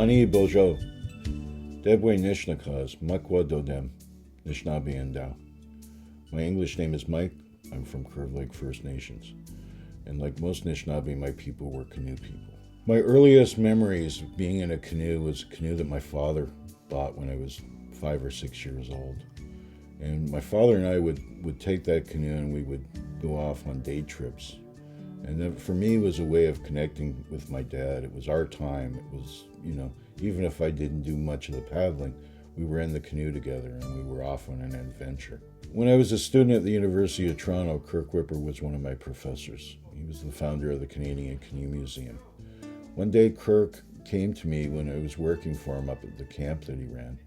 Ani Bojo, Debwe Nishnakas, Makwa Dodem, Nishnabi Endao. My English name is Mike. I'm from Curve Lake First Nations. And like most Anishinaabe, my people were canoe people. My earliest memories of being in a canoe was a canoe that my father bought when I was 5 or 6 years old. And my father and I would take that canoe and we would go off on day trips. And that for me was a way of connecting with my dad. It was our time. It was, even if I didn't do much of the paddling, we were in the canoe together and we were off on an adventure. When I was a student at the University of Toronto, Kirk Whipper was one of my professors. He was the founder of the Canadian Canoe Museum. One day, Kirk came to me when I was working for him up at the camp that he ran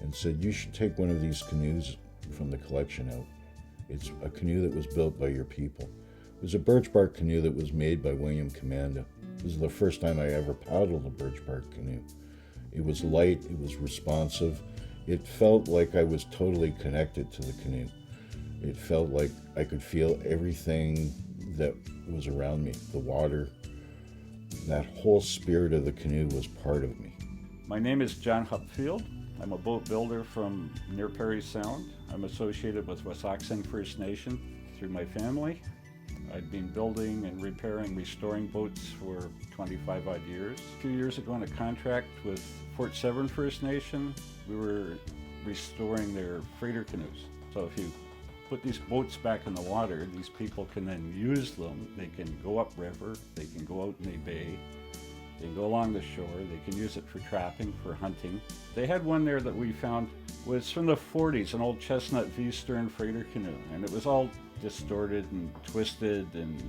and said, "You should take one of these canoes from the collection out. It's a canoe that was built by your people." It was a birch bark canoe that was made by William Commanda. This was the first time I ever paddled a birch bark canoe. It was light, it was responsive. It felt like I was totally connected to the canoe. It felt like I could feel everything that was around me, the water. That whole spirit of the canoe was part of me. My name is John Hupfield. I'm a boat builder from near Parry Sound. I'm associated with Wasauksing First Nation through my family. I've been building and repairing, restoring boats for 25 odd years. A few years ago on a contract with Fort Severn First Nation, we were restoring their freighter canoes. So if you put these boats back in the water, these people can then use them. They can go upriver, they can go out in the bay, they can go along the shore, they can use it for trapping, for hunting. They had one there that we found was from the 40s, an old chestnut V-stern freighter canoe, and it was all distorted and twisted, and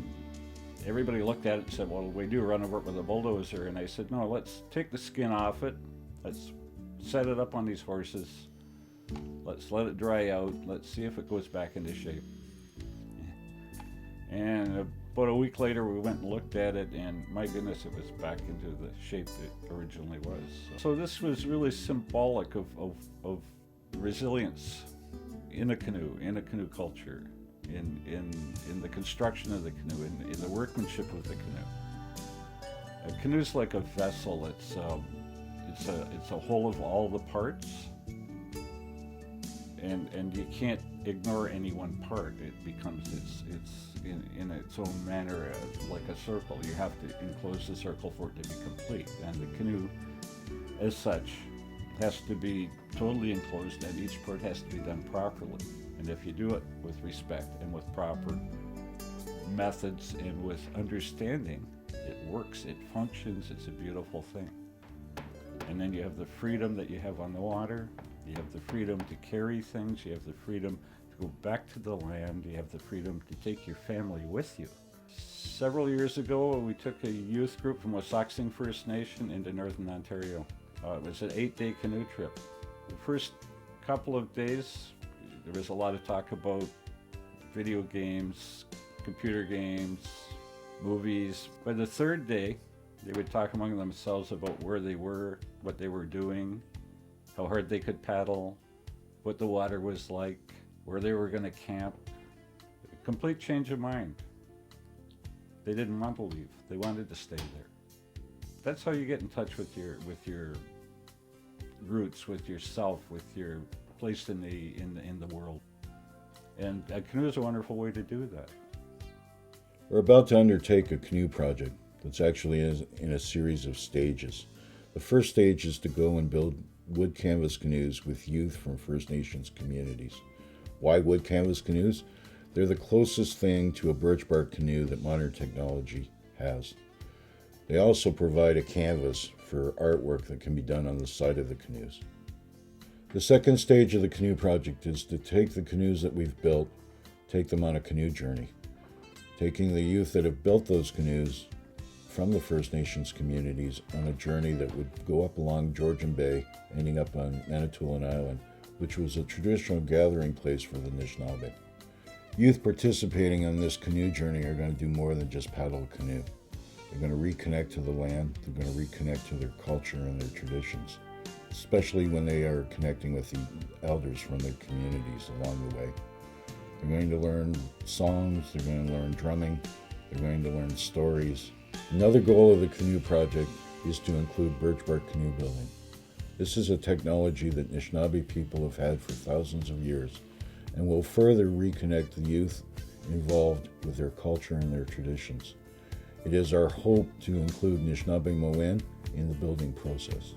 everybody looked at it and said, "Well, we do run over it with a bulldozer." And I said, "No, let's take the skin off it, let's set it up on these horses, let's let it dry out, let's see if it goes back into shape." And about a week later we went and looked at it, and my goodness, it was back into the shape it originally was. So this was really symbolic of resilience in a canoe culture, in the construction of the canoe, in the workmanship of the canoe. A canoe's like a vessel. It's a whole of all the parts, and you can't ignore any one part. It becomes it's in its own manner like a circle. You have to enclose the circle for it to be complete, and the canoe, as such, has to be totally enclosed, and each part has to be done properly. And if you do it with respect and with proper methods and with understanding, it works, it functions, it's a beautiful thing. And then you have the freedom that you have on the water, you have the freedom to carry things, you have the freedom to go back to the land, you have the freedom to take your family with you. Several years ago, we took a youth group from Wasauksing First Nation into Northern Ontario. It was an 8-day canoe trip. The first couple of days, there was a lot of talk about video games, computer games, movies. By the third day, they would talk among themselves about where they were, what they were doing, how hard they could paddle, what the water was like, where they were going to camp. A complete change of mind. They didn't want to leave. They wanted to stay there. That's how you get in touch with your roots, with yourself, with your place in the world. And a canoe is a wonderful way to do that. We're about to undertake a canoe project that's actually in a series of stages. The first stage is to go and build wood canvas canoes with youth from First Nations communities. Why wood canvas canoes? They're the closest thing to a birch bark canoe that modern technology has. They also provide a canvas for artwork that can be done on the side of the canoes. The second stage of the canoe project is to take the canoes that we've built, take them on a canoe journey, taking the youth that have built those canoes from the First Nations communities on a journey that would go up along Georgian Bay, ending up on Manitoulin Island, which was a traditional gathering place for the Anishinaabe. Youth participating on this canoe journey are going to do more than just paddle a canoe. They're going to reconnect to the land, they're going to reconnect to their culture and their traditions, especially when they are connecting with the elders from their communities along the way. They're going to learn songs, they're going to learn drumming, they're going to learn stories. Another goal of the canoe project is to include birch bark canoe building. This is a technology that Anishinaabe people have had for thousands of years and will further reconnect the youth involved with their culture and their traditions. It is our hope to include Anishinaabe Moen in the building process.